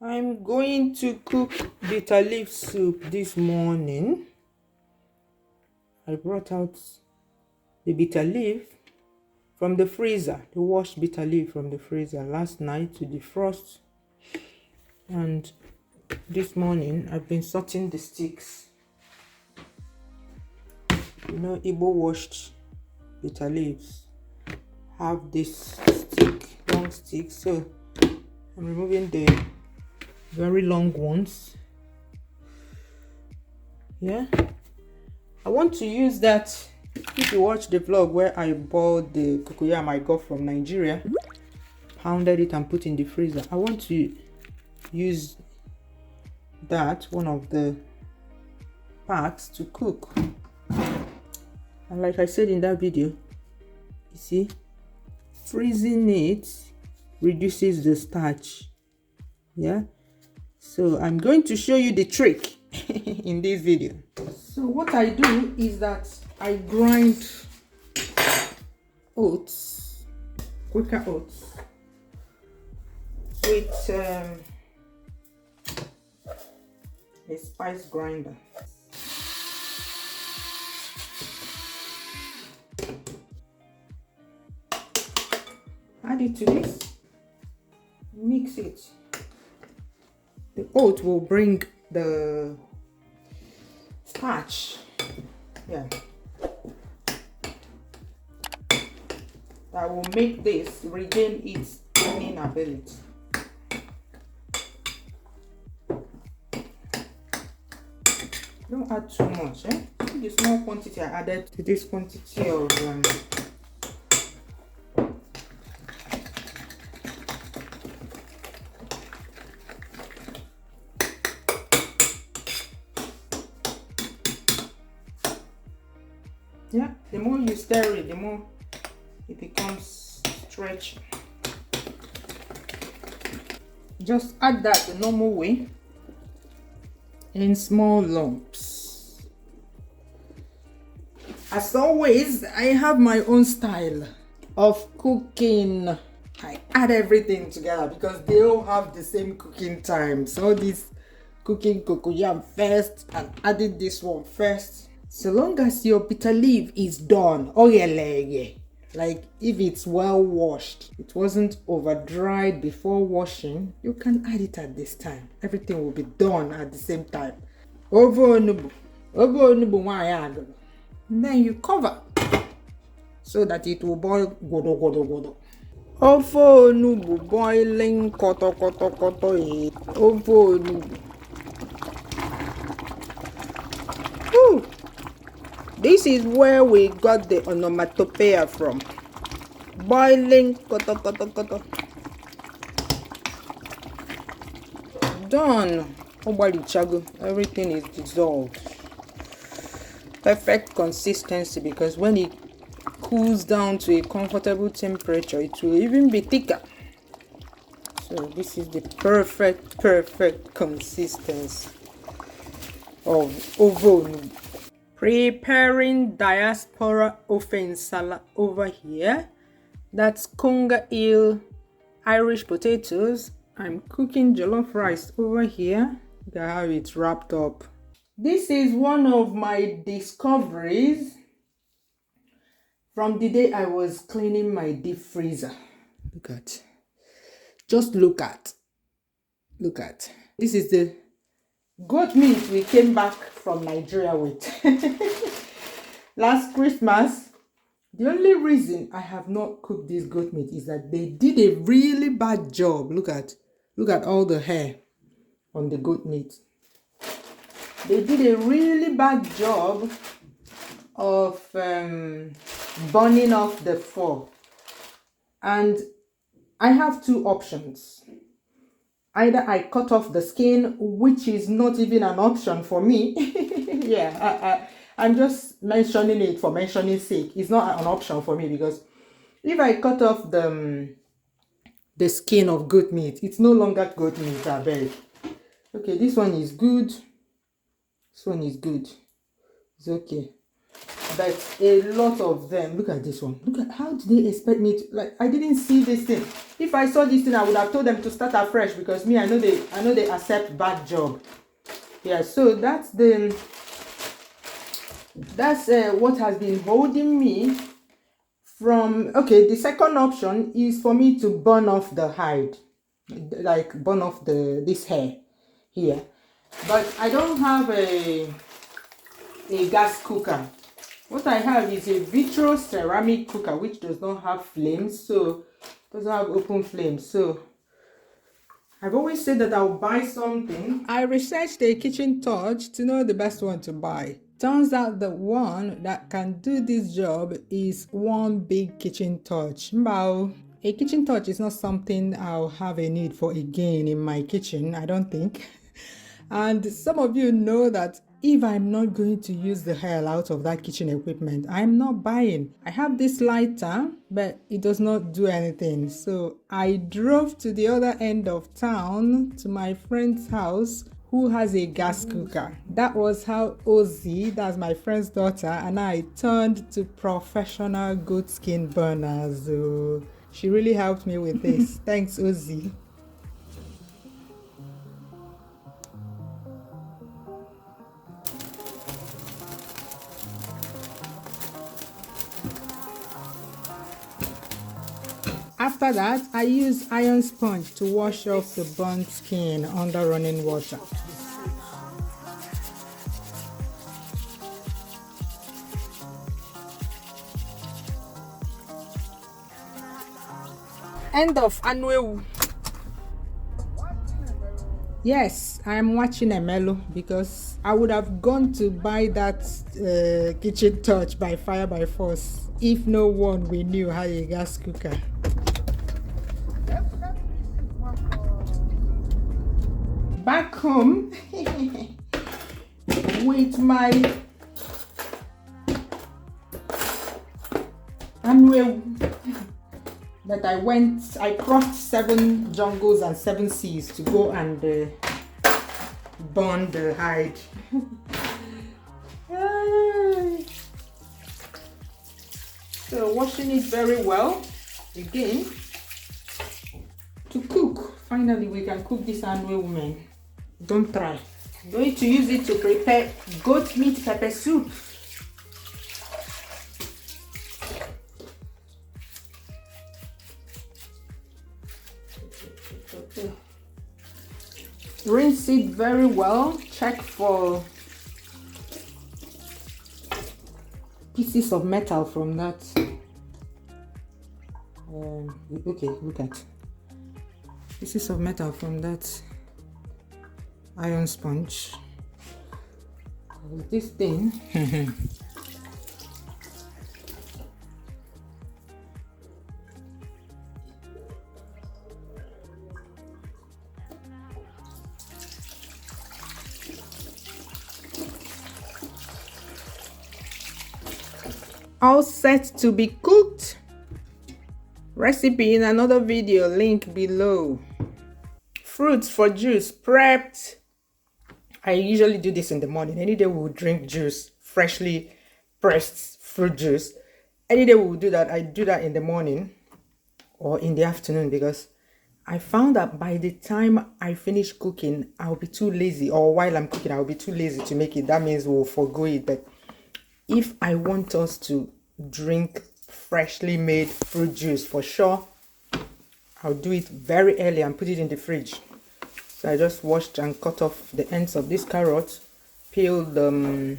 I'm going to cook bitter leaf soup this morning. I brought out the bitter leaf from the freezer, the washed bitter leaf from the freezer last night to defrost. And this morning I've been sorting the sticks. You know, Igbo washed bitter leaves have this stick, long stick, so I'm removing the very long ones. Yeah, I want to use that. If you watch the vlog where I bought the cocoyam I got from Nigeria, pounded it and put in the freezer, I want to use that, one of the packs, to cook. And like I said in that video, you see, freezing it reduces the starch. Yeah, so I'm going to show you the trick in this video. So what I do is that I grind oats, quicker oats, with a spice grinder. Add it to this, mix it. The oat will bring the starch, yeah, that will make this regain its cleaning ability. Don't add too much, eh? See the small quantity I added to this quantity of yeah, the more you stir it, the more it becomes stretchy. Just add that the normal way, in small lumps. As always, I have my own style of cooking. I add everything together because they all have the same cooking time. So this cooking cocoyam first and adding this one first. So long as your bitter leaf is done, oh yeah, like if it's well washed, it wasn't over dried before washing, you can add it at this time. Everything will be done at the same time. And then you cover so that it will boil godo godo godo. Ofo onubu boiling koto koto koto. Ofo onubu. This is where we got the onomatopoeia from. Boiling koto koto koto. Done. Everything is dissolved. Perfect consistency, because when it cools down to a comfortable temperature, it will even be thicker. So this is the perfect consistency of ovo. Preparing Diaspora Nsala over here. That's conga eel Irish potatoes. I'm cooking jollof rice over here. Look at how it's wrapped up. This is one of my discoveries from the day I was cleaning my deep freezer. Look at. Just look at. Look at. This is the goat meat we came back from Nigeria with last Christmas. The only reason I have not cooked this goat meat is that they did a really bad job. Look at all the hair on the goat meat. They did a really bad job of burning off the fur. And I have two options. Either I cut off the skin, which is not even an option for me. Yeah, I'm just mentioning it for mentioning sake. It's not an option for me, because if I cut off the skin of goat meat, it's no longer goat meat, I beg. Okay, this one is good. This one is good. It's okay. but a lot of them, look at this one, look at how did they expect me to, like, I didn't see this thing. If I saw this thing, I would have told them to start afresh, because me, I know they accept bad job. Yeah, so that's what has been holding me from. Okay, the second option is for me to burn off the hide, like burn off this hair here, but I don't have a gas cooker. What I have is a vitro ceramic cooker, which does not have flames, so doesn't have open flames. So I've always said that I'll buy something. I researched a kitchen torch to know the best one to buy. Turns out the one that can do this job is one big kitchen torch. Mbao. A kitchen torch is not something I'll have a need for again in my kitchen, I don't think. And some of you know that if I'm not going to use the hell out of that kitchen equipment, I'm not buying. I have this lighter, but it does not do anything. So I drove to the other end of town to my friend's house who has a gas cooker. That was how Ozzy, that's my friend's daughter, and I turned to professional goat skin burners. So she really helped me with this. Thanks, Ozzy. After that, I use iron sponge to wash off the burnt skin under running water. End of Anwewu. Yes, I am watching Emelo because I would have gone to buy that kitchen torch by fire by force if no one we knew had a gas cooker. Back home with my Anwewu that I crossed 7 jungles and 7 seas to go and burn the hide. So washing it very well again to cook. Finally we can cook this Anwewu, woman. Don't try. I'm going to use it to prepare goat meat pepper soup. Rinse it very well. Check for pieces of metal from that. Okay, look at pieces of metal from that iron sponge. This thing. All set to be cooked. Recipe in another video, link below. Fruits for juice prepped. I usually do this in the morning. Any day we will drink juice, freshly pressed fruit juice. Any day we will do that. I do that in the morning or in the afternoon, because I found that by the time I finish cooking, I'll be too lazy, or while I'm cooking, I'll be too lazy to make it. That means we'll forgo it. But if I want us to drink freshly made fruit juice for sure, I'll do it very early and put it in the fridge. So I just washed and cut off the ends of this carrot, peeled the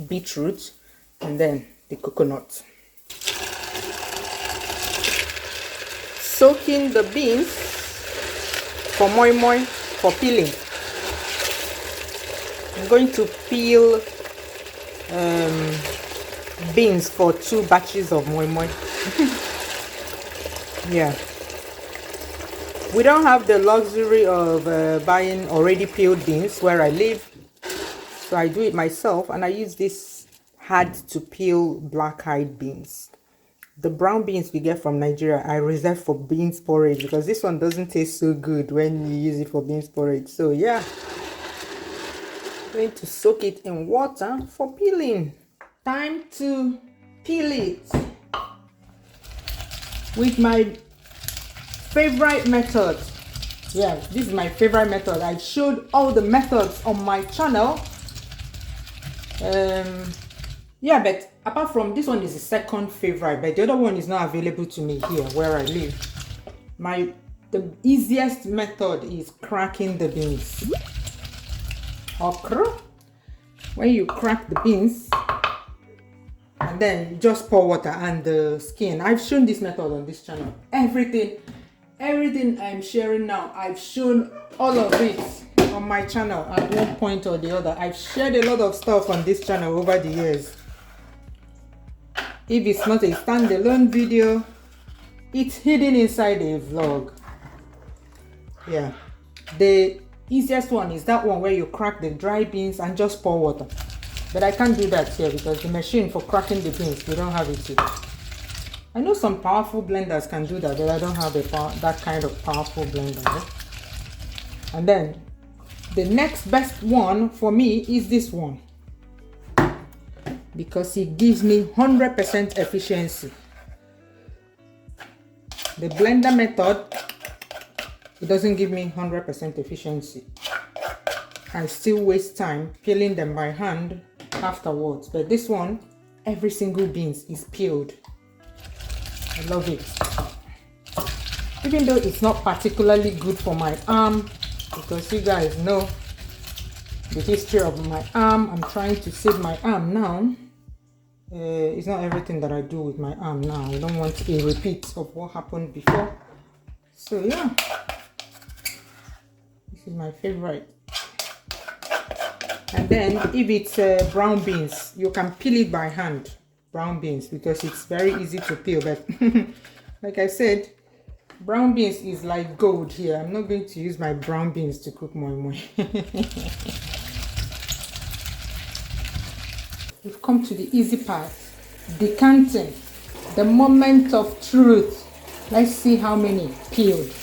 beetroot, and then the coconut. Soaking the beans for moi moi for peeling. I'm going to peel beans for 2 batches of moi moi. Yeah, we don't have the luxury of buying already peeled beans where I live, so I do it myself, and I use this hard to peel black-eyed beans. The brown beans we get from Nigeria I reserve for beans porridge, because this one doesn't taste so good when you use it for beans porridge. So yeah, I'm going to soak it in water for peeling. Time to peel it with my favorite method. Yeah, this is my favorite method. I showed all the methods on my channel. Yeah, but apart from this one is the second favorite, but the other one is not available to me here where I live. The easiest method is cracking the beans. Okra. When you crack the beans, and then you just pour water and the skin. I've shown this method on this channel. Everything I'm sharing now, I've shown all of it on my channel at one point or the other. I've shared a lot of stuff on this channel over the years. If it's not a standalone video, it's hidden inside a vlog. Yeah, the easiest one is that one where you crack the dry beans and just pour water. But I can't do that here because the machine for cracking the beans, we don't have it here. I know some powerful blenders can do that, but I don't have that kind of powerful blender. Right? And then the next best one for me is this one, because it gives me 100% efficiency. The blender method, it doesn't give me 100% efficiency. I still waste time peeling them by hand afterwards, but this one, every single beans is peeled. I love it. Even though it's not particularly good for my arm, because you guys know the history of my arm. I'm trying to save my arm now. It's not everything that I do with my arm now. I don't want a repeat of what happened before. So yeah, this is my favorite. And then if it's brown beans, you can peel it by hand. Brown beans, because it's very easy to peel. But like I said, brown beans is like gold here. I'm not going to use my brown beans to cook moi moi. We've come to the easy part, decanting, the moment of truth. Let's see how many peeled.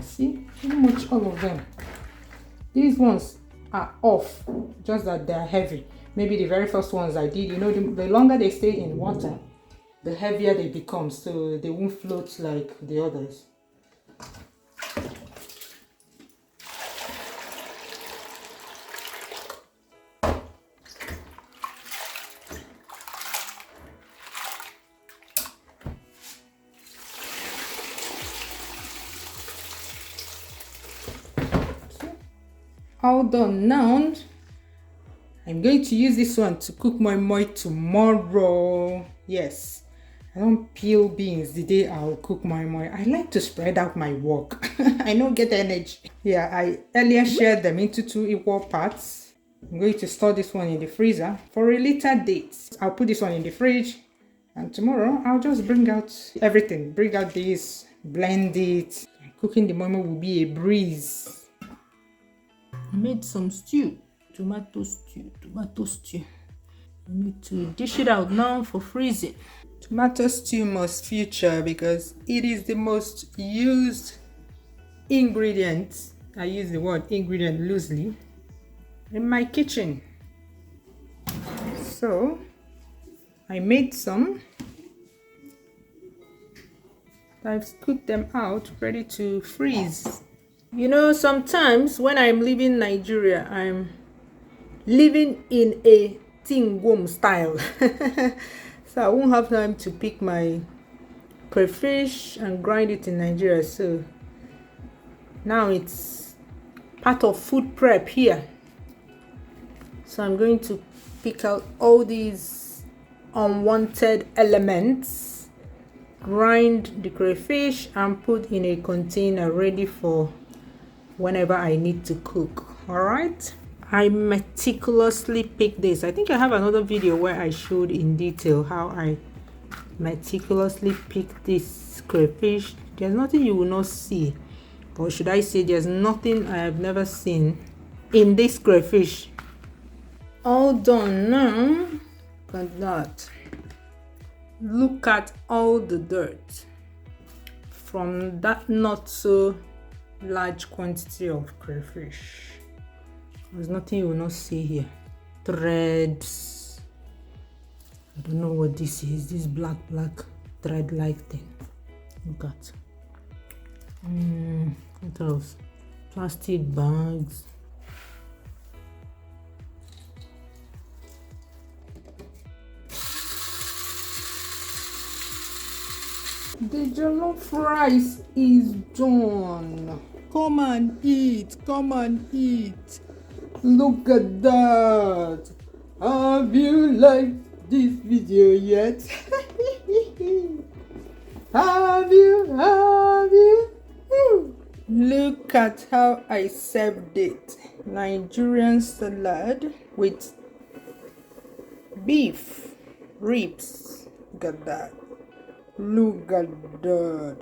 See, pretty much all of them. These ones are off, just that they're heavy. Maybe the very first ones I did, you know, the longer they stay in water, the heavier they become, so they won't float like the others. All done now. I'm going to use this one to cook moi moi tomorrow. Yes, I don't peel beans the day I'll cook moi moi. I like to spread out my work. I don't get energy. Yeah, I earlier shared them into 2 equal parts. I'm going to store this one in the freezer for a later date. I'll put this one in the fridge, and tomorrow I'll just bring out everything. Bring out this, blend it. Cooking the moi moi will be a breeze. I made some stew, tomato stew. I need to dish it out now for freezing. Tomato stew must feature because it is the most used ingredient. I use the word ingredient loosely in my kitchen. So I made some. I've cooked them out, ready to freeze. You know, sometimes when I'm leaving Nigeria, I'm living in a tingwom style. So I won't have time to pick my crayfish and grind it in Nigeria. So now it's part of food prep here. So I'm going to pick out all these unwanted elements, grind the crayfish and put in a container ready for whenever I need to cook. All right, I meticulously pick this. I think I have another video where I showed in detail how I meticulously pick this crayfish. There's nothing you will not see or should I say there's nothing I have never seen in this crayfish. All done now. Look at that. Look at all the dirt from that not so large quantity of crayfish. There's nothing you will not see here. Threads. I don't know what this is. This black thread like thing. Look at. What else? Plastic bags. The jollof rice is done. Come and eat. Come and eat. Look at that. Have you liked this video yet? Have you? Look at how I served it. Nigerian salad with beef ribs. Look at that. Look at that.